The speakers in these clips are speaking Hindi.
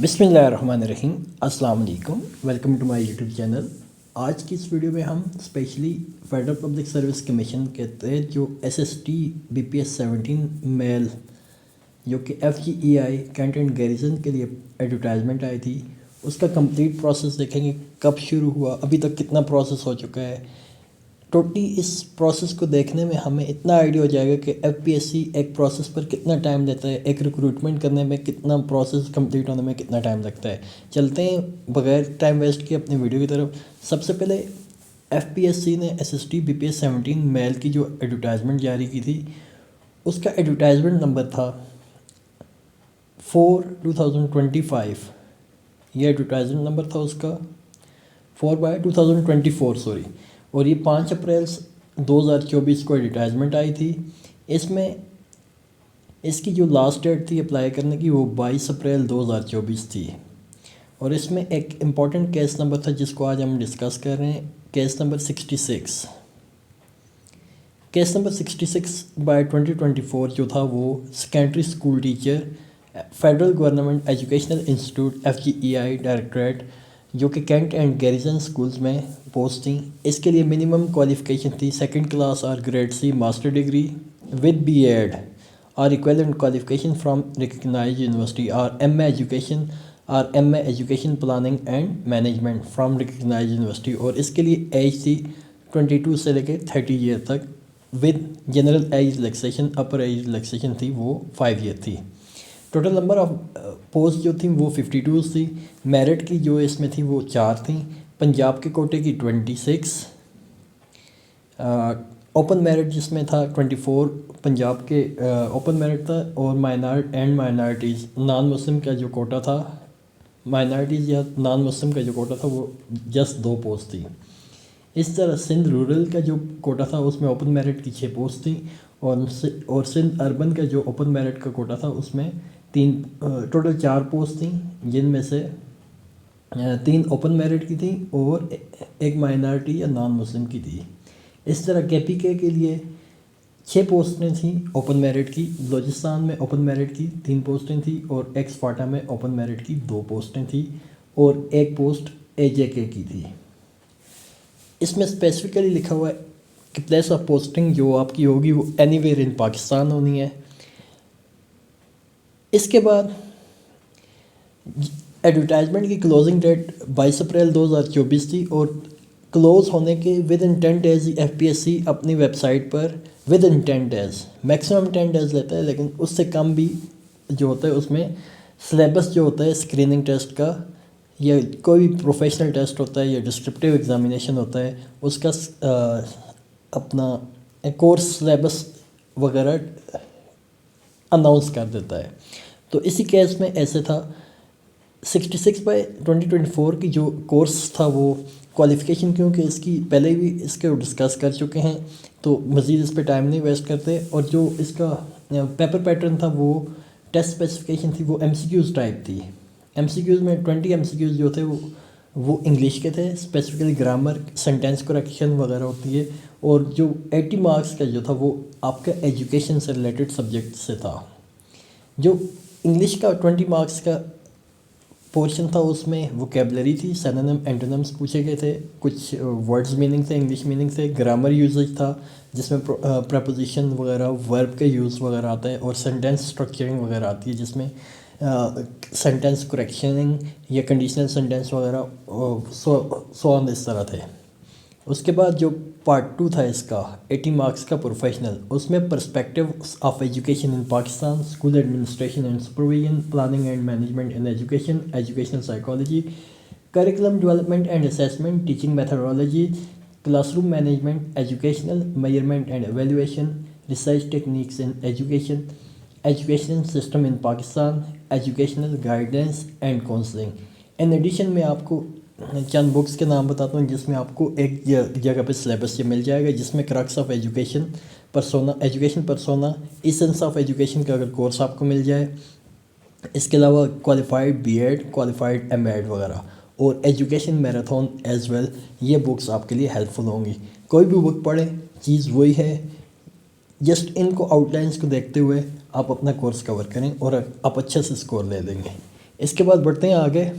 बिस्मिल्लाहिर्रहमानिर्रहीम। अस्सलाम वालेकुम। Welcome to my YouTube channel. आज की इस वीडियो में हम specially federal public service commission के तहत जो SST BPS 17 मेल जो कि FGEI कैंट एंड गैरिसन के लिए एडवर्टाइजमेंट आई थी, उसका कंप्लीट प्रोसेस देखेंगे। कब शुरू हुआ, अभी तक कितना प्रोसेस हो चुका है। टोटली इस प्रोसेस को देखने में हमें इतना आइडिया हो जाएगा कि FPSC एक प्रोसेस पर कितना टाइम लेता है, एक रिक्रूटमेंट करने में कितना, प्रोसेस कंप्लीट होने में कितना टाइम लगता है। चलते हैं बगैर टाइम वेस्ट किए अपनी वीडियो की तरफ। सबसे पहले FPSC ने SST BPS 17 मेल की जो एडवर्टाइजमेंट जारी की थी, उसका एडवर्टाइजमेंट नंबर था 4/2025। ये एडवर्टाइजमेंट नंबर था उसका 4/2024 सॉरी। और ये 5 अप्रैल 2024 को एडवर्टाइजमेंट आई थी। इसमें इसकी जो लास्ट डेट थी अप्लाई करने की, वो 22 अप्रैल 2024 थी। और इसमें एक इम्पॉर्टेंट केस नंबर था जिसको आज हम डिस्कस कर रहे हैं, केस नंबर 66। केस नंबर 66/2024 जो था वो secondary school teacher, federal government educational institute FGEI directorate, जो कि कैंट एंड गैरिसन स्कूल्स में पोस्ट थी। इसके लिए मिनिमम क्वालिफ़िकेशन थी 2nd क्लास और grade C master degree with BEd और equivalent qualification from recognised university, और MA एजुकेशन और MA education planning and management from recognised university. और इसके लिए एज थी 22 से लेकर 30 ईयर तक with general age relaxation, upper age relaxation थी वो 5 ईयर थी। टोटल नंबर ऑफ पोस्ट जो थी वो 52 थी। मेरिट की जो इसमें थी वो 4 थी। पंजाब के कोटे की 26, ओपन मेरिट जिसमें था 24 पंजाब के ओपन मेरिट था। और माइनॉरिटीज़ नॉन मुस्लिम का जो कोटा था, माइनॉरिटीज़ या नॉन मुस्लिम का जो कोटा था वो जस्ट 2 पोस्ट थी। इस तरह सिंध रूरल का जो कोटा था उसमें ओपन मेरिट की 6 पोस्ट थी। और सिंध अर्बन का जो ओपन मेरिट का कोटा था उसमें टोटल 4 पोस्ट थी, जिनमें से 3 ओपन मेरिट की थी और एक माइनॉरिटी या नॉन मुस्लिम की थी। इस तरह KPK के लिए 6 पोस्टें थी ओपन मेरिट की, बलूचिस्तान में ओपन मेरिट की 3 पोस्टें थी, और एक्स-फाटा में ओपन मेरिट की 2 पोस्टें थी, और 1 पोस्ट AJK की थी। इसमें स्पेसिफिकली लिखा हुआ है कि प्लेस ऑफ पोस्टिंग जो आपकी होगी वो एनीवेयर इन पाकिस्तान होनी है। इसके बाद एडवर्टाइजमेंट की क्लोजिंग डेट 22 अप्रैल 2024 थी, और क्लोज़ होने के विद इन 10 डेज़ FPSC अपनी वेबसाइट पर with in 10 days, maximum 10 days लेता है, लेकिन उससे कम भी जो होता है उसमें सिलेबस जो होता है स्क्रीनिंग टेस्ट का, या कोई भी प्रोफेशनल टेस्ट होता है या डिस्क्रिप्टिव एग्जामिनेशन होता है, उसका अपना कोर्स सिलेबस वगैरह अनाउंस कर देता है। तो इसी केस में ऐसे था। 66/2024 की जो कोर्स था वो क्वालिफ़िकेशन, क्योंकि इसकी पहले भी इसके डिस्कस कर चुके हैं तो मज़ीद इस पर टाइम नहीं वेस्ट करते। और जो इसका पेपर पैटर्न था वो टेस्ट स्पेसिफिकेशन थी वो MCQs टाइप थी। MCQs में 20 MCQs जो थे वो इंग्लिश के थे, स्पेसिफिकली ग्रामर, सेंटेंस करेक्शन वगैरह होती है। और जो 80 मार्क्स का जो था वो आपका एजुकेशन से रिलेटेड सब्जेक्ट से था। जो इंग्लिश का 20 मार्क्स का पोर्शन था उसमें वोकेबलरी थी, सिनोनिम एंटोनिम्स पूछे गए थे, कुछ वर्ड्स मीनिंग थे, इंग्लिश मीनिंग थे, ग्रामर यूजेज था जिसमें प्रपोजिशन वगैरह, वर्ब के यूज़ वगैरह आता है, और सेंटेंस स्ट्रक्चरिंग वगैरह आती है जिसमें सेंटेंस करेक्शनिंग या कंडीशनल सेंटेंस वगैरह सो ऑन इस तरह थे। उसके बाद जो पार्ट 2 था इसका 80 मार्क्स का प्रोफेशनल, उसमें perspective of education in Pakistan, school administration and supervision, planning and management in education, educational psychology, curriculum development and assessment, teaching methodology, classroom management, educational measurement and evaluation, research techniques in education, education system in Pakistan, educational guidance and counselling. In addition में आपको चंद बुक्स के नाम बताता हूँ जिसमें आपको एक जगह पे सिलेबस ये मिल जाएगा, जिसमें crux of education persona, education persona, essence of education का अगर कोर्स आपको मिल जाए। इसके अलावा क्वालिफाइड BEd, क्वालिफाइड MEd वगैरह, और एजुकेशन मैराथन एज वेल, ये बुक्स आपके लिए हेल्पफुल होंगी। कोई भी बुक पढ़ें, चीज़ वही है, जस्ट इनको आउटलाइंस को देखते हुए आप अपना कोर्स कवर करें और आप अच्छे से स्कोर ले लेंगे। इसके बाद बढ़ते हैं आगे।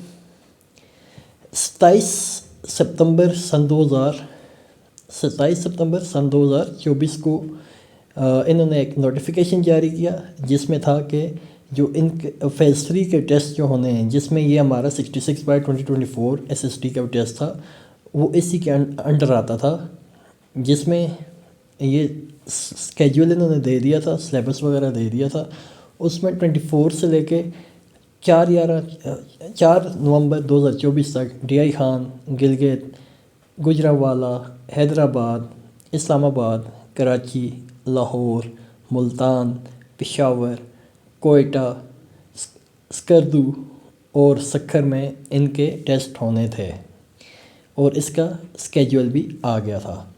27 सितंबर सन 2024 को इन्होंने एक नोटिफिकेशन जारी किया जिसमें था कि जो इन फेज़ 3 के टेस्ट जो होने हैं, जिसमें ये हमारा 66/2024 SST का टेस्ट था, वो इसी के अंडर आता था, जिसमें ये स्केड्यूल इन्होंने दे दिया था, सिलेबस वगैरह दे दिया था। उसमें 24 से लेके 4 नवंबर 2024 तक DI खान, गिलगित, गुजरांवाला, हैदराबाद, इस्लामाबाद, कराची, लाहौर, मुल्तान, पेशावर, कोयटा, स्कर्दू और सक्खर में इनके टेस्ट होने थे और इसका स्केड्यूल भी आ गया था।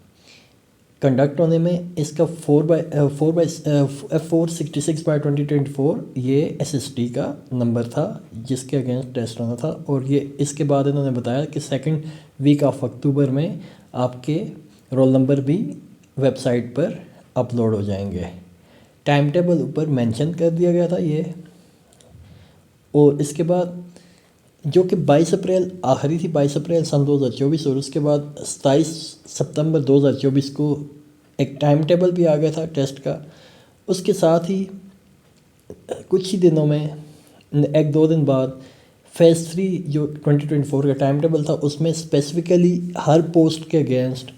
कंडक्ट होने में इसका 4/466/2024 ये SST का नंबर था जिसके अगेंस्ट टेस्ट होना था। और ये इसके बाद इन्होंने बताया कि 2nd वीक ऑफ अक्टूबर में आपके रोल नंबर भी वेबसाइट पर अपलोड हो जाएंगे। टाइम टेबल ऊपर मेंशन कर दिया गया था ये। और इसके बाद जो कि 22 अप्रैल आखिरी थी, 22 अप्रैल सन 2024, और उसके बाद 27 सितंबर 2024 को एक टाइम टेबल भी आ गया था टेस्ट का। उसके साथ ही कुछ ही दिनों में, 1-2 दिन बाद, फेज़ 3 जो 2024 का टाइम टेबल था उसमें स्पेसिफ़िकली हर पोस्ट के अगेंस्ट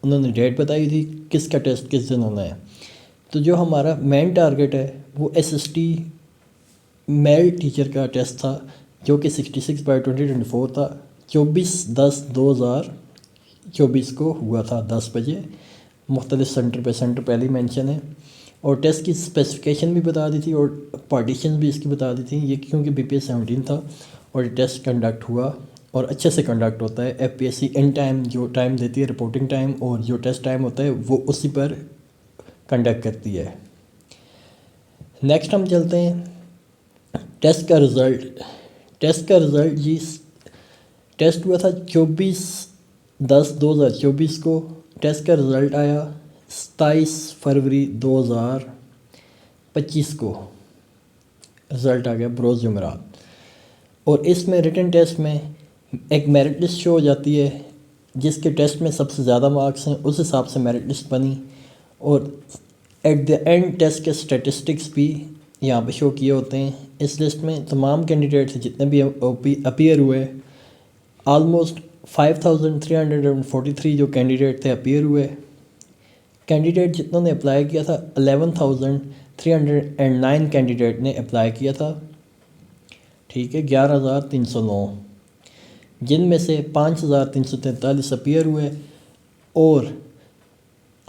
उन्होंने डेट बताई थी किसका टेस्ट किस दिन होना है। तो जो हमारा मेन टारगेट है वो SST मेल टीचर का टेस्ट था जो कि 66/2024 था। 24/10/2024 को हुआ था 10 बजे। मुख्तलिफ सेंटर पे सेंटर पहले ही मेंशन है और टेस्ट की स्पेसिफिकेशन भी बता दी थी और पार्टीशन भी इसकी बता दी थी। ये क्योंकि BPS 17 था और टेस्ट कंडक्ट हुआ और अच्छे से कंडक्ट होता है। FPSC इन टाइम जो टाइम देती है, रिपोर्टिंग टाइम, और जो टेस्ट टाइम होता है वो उसी पर कंडक्ट करती है। नेक्स्ट हम चलते हैं टेस्ट का रिज़ल्ट जी टेस्ट हुआ था 24/10/2024 को। टेस्ट का रिज़ल्ट आया 27 फरवरी 2025 को। रिज़ल्ट आ गया बरोज़ जुमेरात। और इसमें रिटन टेस्ट में एक मेरिट लिस्ट शो हो जाती है, जिसके टेस्ट में सबसे ज़्यादा मार्क्स हैं उस हिसाब से मेरिट लिस्ट बनी। और एट द एंड टेस्ट के स्टैटिस्टिक्स भी यहाँ पे शो किए होते हैं। इस लिस्ट में तमाम कैंडिडेट्स जितने भी अपीयर हुए, आलमोस्ट 5343 जो कैंडिडेट थे अपीयर हुए। कैंडिडेट जितनों ने अप्लाई किया था 11,309 कैंडिडेट ने अप्लाई किया था, ठीक है, 11,309, जिनमें से 5,343 अपीयर हुए और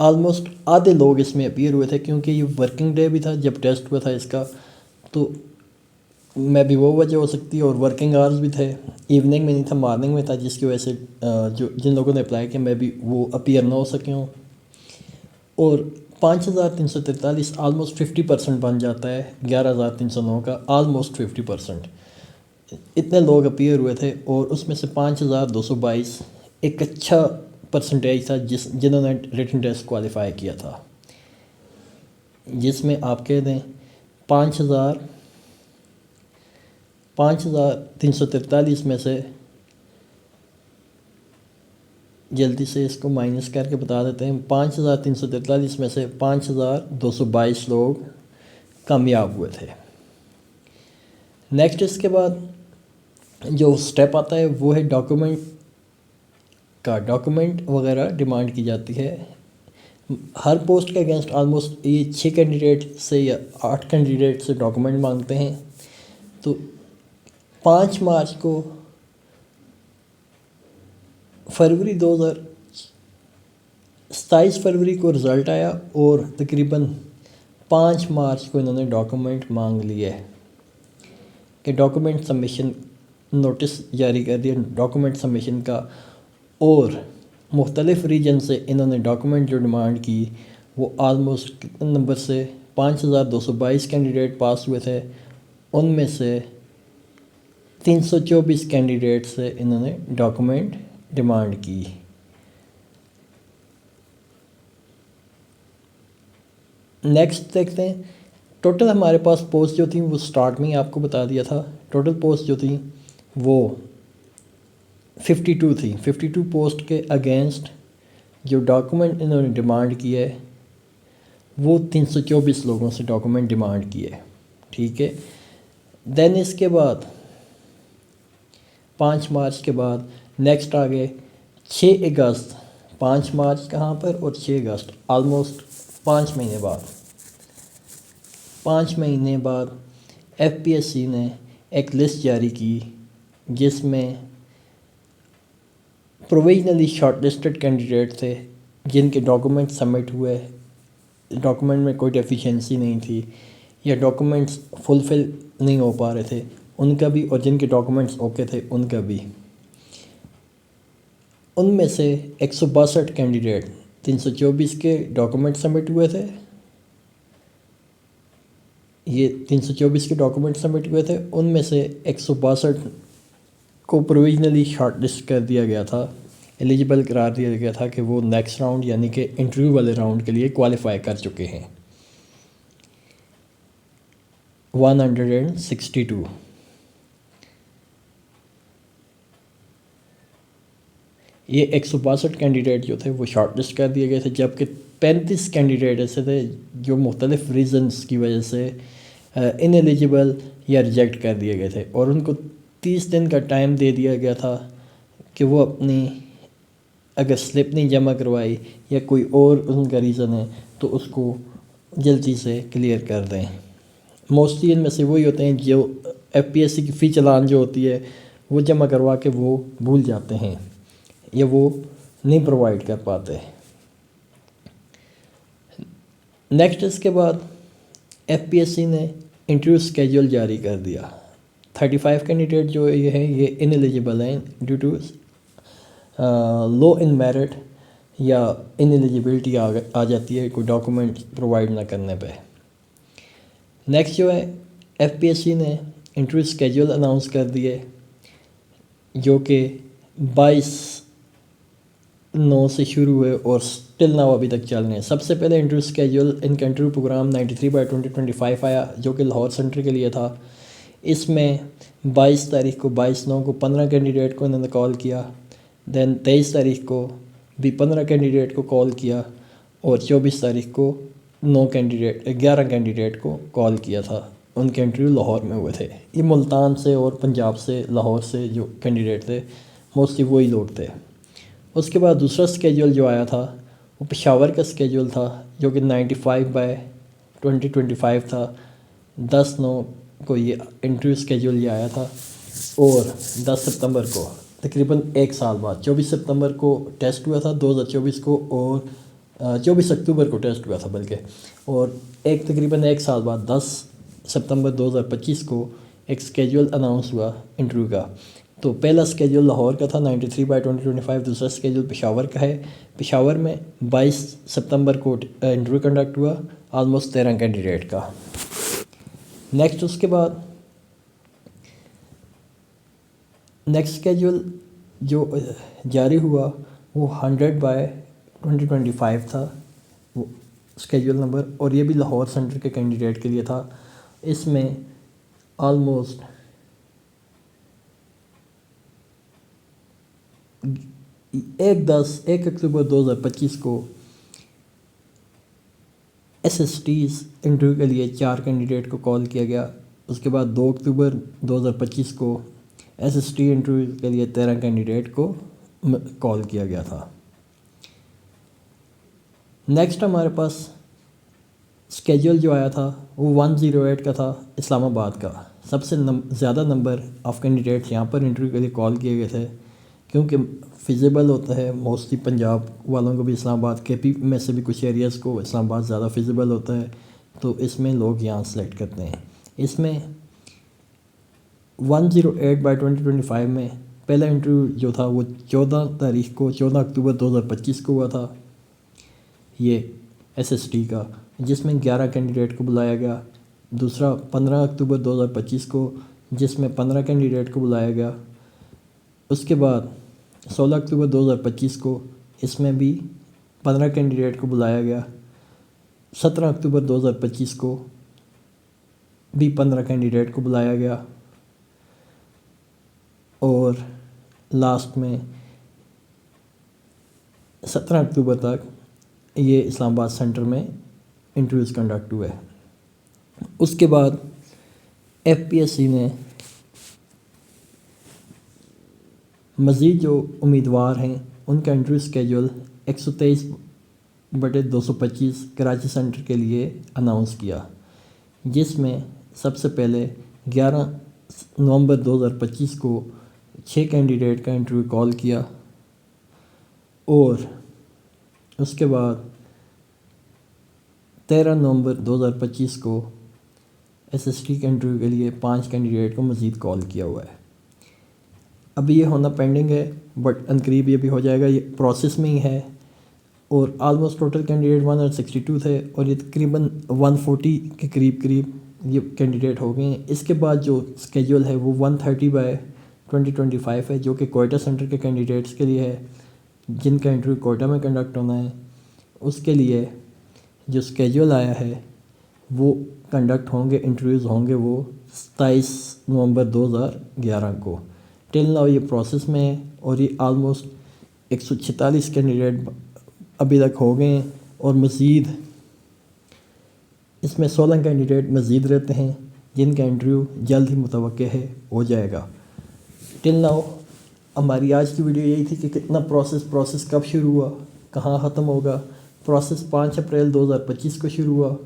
आलमोस्ट आधे लोग इसमें अपीयर हुए थे क्योंकि ये वर्किंग डे भी था जब टेस्ट हुआ था इसका, तो मैं भी वो वजह हो सकती है। और वर्किंग आवर्स भी थे, इवनिंग में नहीं था, मॉर्निंग में था, जिसकी वजह से जो जिन लोगों ने अप्लाई किया मैं भी वो अपीयर ना हो सके हूँ। और 5,343 आलमोस्ट 50% बन जाता है 11,309 का, आलमोस्ट 50%। इतने लोग अपीयर हुए थे और उसमें से 5,222 एक अच्छा परसेंटेज था जिन्होंने रिटन टेस्ट क्वालिफाई किया था, जिसमें आप कह दें 5,343 में से, जल्दी से इसको माइनस करके बता देते हैं, 5,343 में से 5,222 लोग कामयाब हुए थे। नेक्स्ट इसके बाद जो स्टेप आता है वो है डॉक्यूमेंट वगैरह डिमांड की जाती है। हर पोस्ट के अगेंस्ट आलमोस्ट ये 6 कैंडिडेट से या 8 कैंडिडेट से डॉक्यूमेंट मांगते हैं। तो 5 मार्च को फरवरी 27 फरवरी को रिज़ल्ट आया और तकरीबन 5 मार्च को इन्होंने डॉक्यूमेंट मांग लिए कि डॉक्यूमेंट सबमिशन नोटिस जारी कर दिया डॉक्यूमेंट सबमिशन का। और मुख्तलिफ़ रीजन से इन्होंने डॉक्यूमेंट जो डिमांड की वो आलमोस्ट कितने नंबर से 5,222 कैंडिडेट पास हुए थे, उनमें से 324 कैंडिडेट से इन्होंने डॉक्यूमेंट डिमांड की। नेक्स्ट देखते हैं, टोटल हमारे पास पोस्ट जो थी वो स्टार्ट में ही आपको बता दिया था टोटल पोस्ट जो थी वो 52 थी। 52 पोस्ट के अगेंस्ट जो डॉक्यूमेंट इन्होंने डिमांड किए वो 324 लोगों से डॉक्यूमेंट डिमांड किए, ठीक है। देन इसके बाद 5 मार्च के बाद नेक्स्ट आ गए 6 अगस्त। 5 मार्च कहाँ पर और 6 अगस्त, ऑलमोस्ट 5 महीने बाद। 5 महीने बाद एफपीएससी ने एक लिस्ट जारी की जिसमें प्रोविजनली शॉर्टलिस्टेड कैंडिडेट थे जिनके डॉक्यूमेंट सबमिट हुए, डॉक्यूमेंट में कोई डेफिशिएंसी नहीं थी या डॉक्यूमेंट्स फुलफ़िल नहीं हो पा रहे थे उनका भी, और जिनके डॉक्यूमेंट्स ओके थे उनका भी। उनमें से 162 कैंडिडेट, 324 के डॉक्यूमेंट सबमिट हुए थे, ये 324 के डॉक्यूमेंट सबमिट हुए थे, उनमें से 162 को प्रोविजनली शॉर्टलिस्ट कर दिया गया था, एलिजिबल करार दिया गया था कि वो नेक्स्ट राउंड यानी कि इंटरव्यू वाले राउंड के लिए क्वालिफाई कर चुके हैं। 162 ये 162 कैंडिडेट जो थे वो शॉर्टलिस्ट कर दिए गए थे, जबकि 35 कैंडिडेट ऐसे थे जो मुख्तलिफ़ रीज़न्स की वजह से इनएलिजिबल या रिजेक्ट कर दिए गए थे, और उनको 30 दिन का टाइम दे दिया गया था कि वो अपनी अगर स्लिप नहीं जमा करवाई या कोई और उनका रीज़न है तो उसको जल्दी से क्लियर कर दें। मोस्टली इनमें से वही होते हैं जो एफपीएससी की फ़ी चालान जो होती है वो जमा करवा के वो भूल जाते हैं या वो नहीं प्रोवाइड कर पाते। नेक्स्ट इसके बाद एफपीएससी ने इंटरव्यू स्केड्यूल जारी कर दिया। 35 कैंडिडेट जो ये हैं ये इनएलिजिबल हैं due to low in merit या इनएलिजिबिलिटी आ जाती है कोई डॉक्यूमेंट प्रोवाइड ना करने पे। नेक्स्ट जो है एफपीएससी ने इंटरव्यू स्केड्यूल अनाउंस कर दिए जो कि 22/9 से शुरू हुए और स्टिल नाउ अभी तक चल रहे हैं। सबसे पहले इंटरव्यू स्केड्यूल इनका इंटरव्यू प्रोग्राम 93/2025 आया जो कि लाहौर सेंटर के लिए था। इसमें 22 तारीख को 22/9 को 15 कैंडिडेट को इन्होंने कॉल किया, देन 23 तारीख को भी 15 कैंडिडेट को कॉल किया और 24 तारीख को 11 कैंडिडेट को कॉल किया था। उनके इंटरव्यू लाहौर में हुए थे। ये मुल्तान से और पंजाब से, लाहौर से जो कैंडिडेट थे मोस्टली वही लोग थे। उसके बाद दूसरा स्केड्यूल जो आया था वो पेशावर का स्केड्यूल था जो कि 95/2025 था। 10/9 को ये इंटरव्यू स्केड्यूल ये आया था और 10 सितंबर को तकरीबन एक साल बाद 24 सितंबर को टेस्ट हुआ था 2024 को, और 24 अक्टूबर को टेस्ट हुआ था बल्कि, और तकरीबन एक साल बाद 10 सितंबर 2025 को एक स्केड्यूल अनाउंस हुआ इंटरव्यू का। तो पहला स्केड्यूल लाहौर का था 93/2025, दूसरा स्केड्यूल पेशावर का है। पेशावर में 22 सितंबर को इंटरव्यू कंडक्ट हुआ ऑलमोस्ट 13 कैंडिडेट का। नेक्स्ट उसके बाद नेक्स्ट स्केड्यूल जो जारी हुआ वो 100/2025 था वो स्केड्यूल नंबर, और ये भी लाहौर सेंटर के कैंडिडेट के लिए था। इसमें ऑलमोस्ट 1 अक्टूबर 2025 को एसएसटीज़ इंटरव्यू के लिए 4 कैंडिडेट को कॉल किया गया। उसके बाद 2 अक्टूबर 2025 को एसएसटी इंटरव्यू के लिए 13 कैंडिडेट को कॉल किया गया था। नेक्स्ट हमारे पास स्केड्यूल जो आया था वो 108 का था, इस्लामाबाद का। सबसे ज़्यादा नंबर ऑफ़ कैंडिडेट्स यहाँ पर इंटरव्यू के लिए कॉल किए गए थे क्योंकि फिजिबल होता है मोस्टली पंजाब वालों को भी इस्लामाबाद के पी में से भी कुछ एरियाज़ को इस्लामाबाद ज़्यादा फिजिबल होता है, तो इसमें लोग यहाँ सेलेक्ट करते हैं। इसमें 108/2025 में पहला इंटरव्यू जो था वो 14 अक्टूबर 2025 को हुआ था, ये एसएसटी का, जिसमें 11 कैंडिडेट को बुलाया गया। दूसरा 15 अक्टूबर 2025 को जिसमें 15 कैंडिडेट को बुलाया गया। उसके बाद 16 अक्टूबर 2025 को इसमें भी 15 कैंडिडेट को बुलाया गया। 17 अक्टूबर 2025 को भी 15 कैंडिडेट को बुलाया गया। और लास्ट में 17 अक्टूबर तक ये इस्लामाबाद सेंटर में इंटरव्यूज़ कंडक्ट हुए। उसके बाद एफपीएससी ने मज़ीद जो उम्मीदवार हैं उनका इंटरव्यू स्केड्यूल 123/225 कराची सेंटर के लिए अनाउंस किया, जिसमें सबसे पहले 11 नवंबर 2025 को 6 कैंडिडेट का इंटरव्यू कॉल किया और उसके बाद 13 नवंबर 2025 को एसएसटी के इंटरव्यू के लिए 5 कैंडिडेट को मज़ीद कॉल किया हुआ है। अभी ये होना पेंडिंग है, बट अनकरीब ये भी हो जाएगा, ये प्रोसेस में ही है। और आलमोस्ट टोटल कैंडिडेट 162 थे और ये तकरीबन 140 के करीब ये कैंडिडेट हो गए हैं। इसके बाद जो स्केड्यूल है वो 130/2025 है, जो कि कोयटा सेंटर के कैंडिडेट्स के लिए है, जिनका इंटरव्यू कोयटा में कंडक्ट होना है। उसके लिए जो स्केड्यूल आया है वो कंडक्ट होंगे, इंटरव्यूज़ होंगे वो 27 नवंबर 2011 को। टिल नाउ ये प्रोसेस में है और ये आलमोस्ट 146 कैंडिडेट अभी तक हो गए हैं और मज़ीद इसमें 16 कैंडिडेट मज़ीद रहते हैं जिनका इंटरव्यू जल्द ही मुतवक्के है हो जाएगा। टिल नाउ हमारी आज की वीडियो यही थी कि कितना प्रोसेस कब शुरू हुआ, कहाँ ख़त्म होगा। प्रोसेस 5 अप्रैल 2025 को शुरू हुआ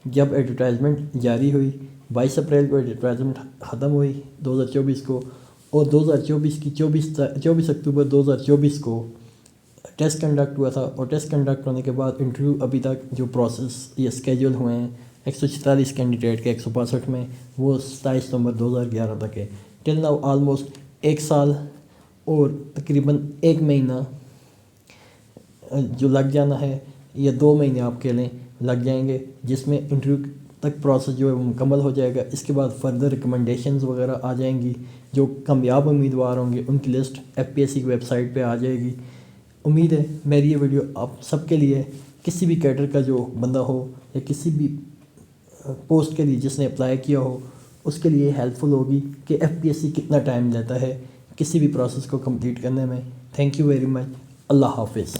जब एडवर्टाइजमेंट जारी हुई। 22 अप्रैल को एडवर्टाइजमेंट ख़त्म हुई 2024 को, और 2024 की 24 अक्टूबर 2024 को टेस्ट कंडक्ट हुआ था। और टेस्ट कंडक्ट होने के बाद इंटरव्यू अभी तक जो प्रोसेस ये स्केड्यूल हुए हैं 146 कैंडिडेट के 162 में, वो 27 नवंबर 2011 तक है। टिल नाउ आलमोस्ट 1 साल और तकरीबन 1 महीना जो लग जाना है, या 2 महीने आप कह लें लग जाएंगे, जिसमें इंटरव्यू तक प्रोसेस जो है वो मुकम्मल हो जाएगा। इसके बाद फर्दर रिकमेंडेशंस वगैरह आ जाएंगी। जो कामयाब उम्मीदवार होंगे उनकी लिस्ट एफपीएससी की वेबसाइट पे आ जाएगी। उम्मीद है मेरी ये वीडियो आप सबके लिए, किसी भी कैडर का जो बंदा हो या किसी भी पोस्ट के लिए जिसने अप्लाई किया हो, उसके लिए हेल्पफुल होगी कि एफपीएससी कितना टाइम लेता है किसी भी प्रोसेस को कंप्लीट करने में। Thank you very much. अल्लाह हाफिज़।